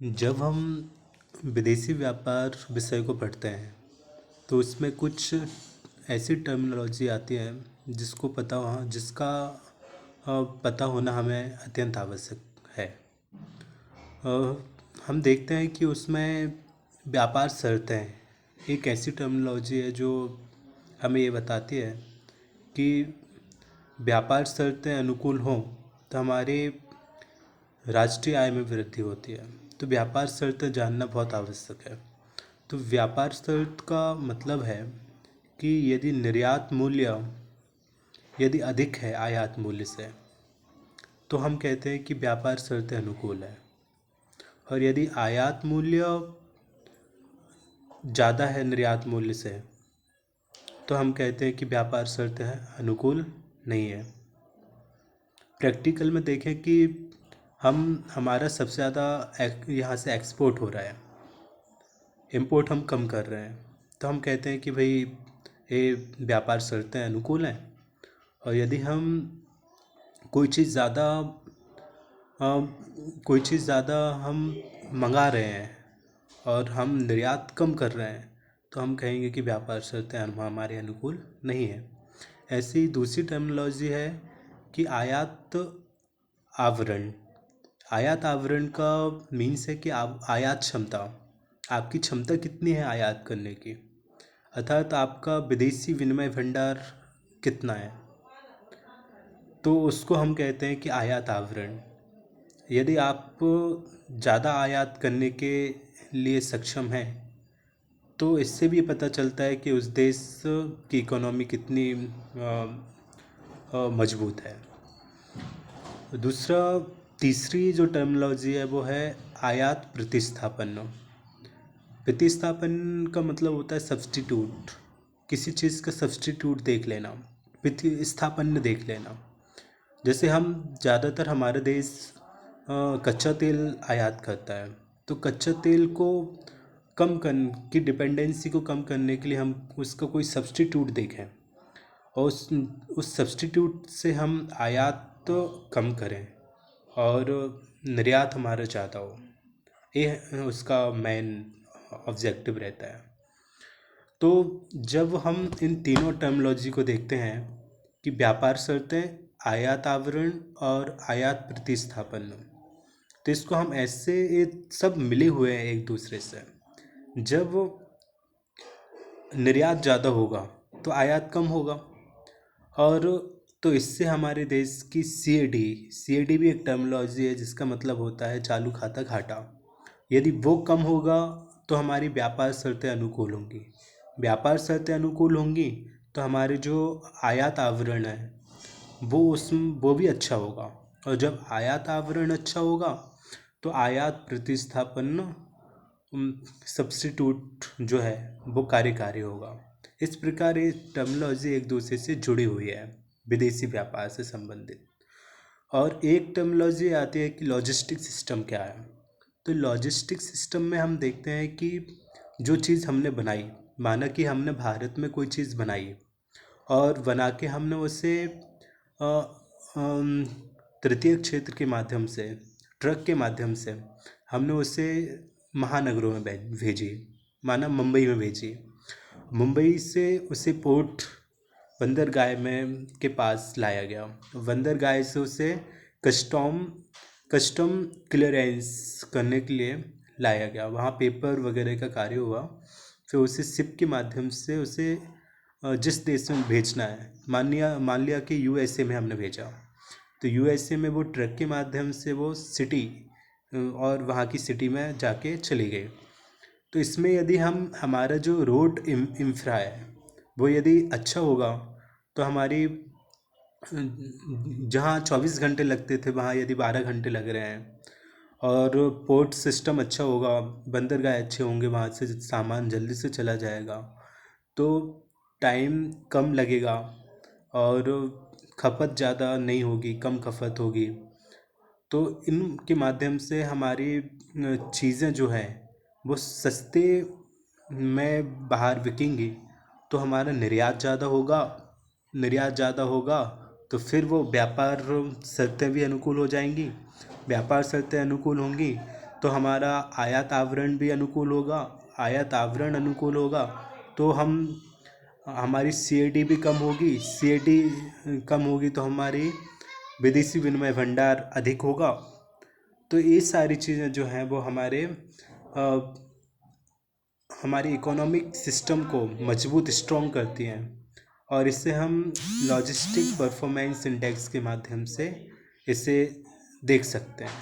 जब हम विदेशी व्यापार विषय को पढ़ते हैं तो उसमें कुछ ऐसी टर्मिनोलॉजी आती है जिसका पता होना हमें अत्यंत आवश्यक है। अ, हम देखते हैं कि उसमें व्यापार शर्तें एक ऐसी टर्मिनोलॉजी है जो हमें ये बताती है कि व्यापार शर्तें अनुकूल हों तो हमारे राष्ट्रीय आय में वृद्धि होती है। तो व्यापार शर्तें जानना बहुत आवश्यक है। तो व्यापार शर्त का मतलब है कि यदि निर्यात मूल्य यदि अधिक है आयात मूल्य से तो हम कहते हैं कि व्यापार शर्तें अनुकूल है। और यदि आयात मूल्य ज़्यादा है निर्यात मूल्य से तो हम कहते हैं कि व्यापार शर्तें अनुकूल नहीं है। प्रैक्टिकल में देखें कि हमारा सबसे ज़्यादा यहाँ से एक्सपोर्ट हो रहा है, इंपोर्ट हम कम कर रहे हैं, तो हम कहते हैं कि भाई ये व्यापार शर्तें अनुकूल हैं। और यदि हम कोई चीज़ ज़्यादा कोई चीज़ ज़्यादा हम मंगा रहे हैं और हम निर्यात कम कर रहे हैं तो हम कहेंगे कि व्यापार शर्तें हमारे अनुकूल नहीं है। ऐसी दूसरी टर्मिनोलॉजी है कि आयात आवरण। आयात आवरण का मीन्स है कि आयात क्षमता, आपकी क्षमता कितनी है आयात करने की, अर्थात आपका विदेशी विनिमय भंडार कितना है, तो उसको हम कहते हैं कि आयात आवरण। यदि आप ज़्यादा आयात करने के लिए सक्षम हैं तो इससे भी पता चलता है कि उस देश की इकोनॉमी कितनी मजबूत है। तीसरी जो टर्मिनोलॉजी है वो है आयात प्रतिस्थापन। प्रतिस्थापन का मतलब होता है सब्स्टिट्यूट, किसी चीज़ का सब्स्टिट्यूट देख लेना, प्रतिस्थापन देख लेना। जैसे हम ज़्यादातर हमारा देश कच्चा तेल आयात करता है, तो कच्चा तेल को की डिपेंडेंसी को कम करने के लिए हम उसका कोई सब्स्टिट्यूट देखें और उस सब्स्टिट्यूट से हम आयात तो कम करें और निर्यात हमारा ज़्यादा हो, ये उसका मेन ऑब्जेक्टिव रहता है। तो जब हम इन तीनों टर्मिनोलॉजी को देखते हैं कि व्यापार शर्तें, आयात आवरण और आयात प्रतिस्थापन, तो इसको हम ऐसे ये सब मिले हुए हैं एक दूसरे से। जब निर्यात ज़्यादा होगा तो आयात कम होगा, और तो इससे हमारे देश की सी ए डी भी एक टर्मिनोलॉजी है जिसका मतलब होता है चालू खाता घाटा। यदि वो कम होगा तो हमारी व्यापार शर्तें अनुकूल होंगी, व्यापार शर्तें अनुकूल होंगी तो हमारे जो आयात आवरण है वो भी अच्छा होगा, और जब आयात आवरण अच्छा होगा तो आयात प्रतिस्थापन सब्स्टिट्यूट जो है वो कार्यकारी होगा। इस प्रकार ये टर्मिनोलॉजी एक दूसरे से जुड़ी हुई है विदेशी व्यापार से संबंधित। और एक टर्मिनोलॉजी आती है कि लॉजिस्टिक सिस्टम क्या है। तो लॉजिस्टिक सिस्टम में हम देखते हैं कि जो चीज़ हमने बनाई, माना कि हमने भारत में कोई चीज़ बनाई और बना के हमने उसे तृतीय क्षेत्र के माध्यम से, ट्रक के माध्यम से हमने उसे महानगरों में भेजी, माना मुंबई में भेजी। मुंबई से उसे पोर्ट बंदरगाह में के पास लाया गया, बंदरगाह से उसे कस्टम क्लियरेंस करने के लिए लाया गया, वहाँ पेपर वगैरह का कार्य हुआ, फिर उसे शिप के माध्यम से उसे जिस देश में भेजना है, मान लिया कि यूएसए में हमने भेजा, तो यूएसए में वो ट्रक के माध्यम से वो सिटी और वहाँ की सिटी में जाके चली गई। तो इसमें यदि हमारा जो रोड इंफ्रा है वो यदि अच्छा होगा तो हमारी जहाँ 24 घंटे लगते थे वहाँ यदि 12 घंटे लग रहे हैं, और पोर्ट सिस्टम अच्छा होगा, बंदरगाह अच्छे होंगे, वहाँ से सामान जल्दी से चला जाएगा, तो टाइम कम लगेगा और खपत ज़्यादा नहीं होगी, कम खपत होगी। तो इनके माध्यम से हमारी चीज़ें जो हैं वो सस्ते में बाहर बिकेंगी, तो हमारा निर्यात ज़्यादा होगा, निर्यात ज़्यादा होगा तो फिर वो व्यापार शर्तें भी अनुकूल हो जाएंगी, व्यापार शर्तें अनुकूल होंगी तो हमारा आयात आवरण भी अनुकूल होगा। आयात आवरण अनुकूल होगा तो हमारी CAD भी कम होगी। CAD कम होगी तो हमारी विदेशी विनिमय भंडार अधिक होगा। तो ये सारी चीज़ें जो हैं वो हमारी इकोनॉमिक सिस्टम को मजबूत स्ट्रॉन्ग करती हैं, और इससे हम लॉजिस्टिक परफॉर्मेंस इंडेक्स के माध्यम से इसे देख सकते हैं।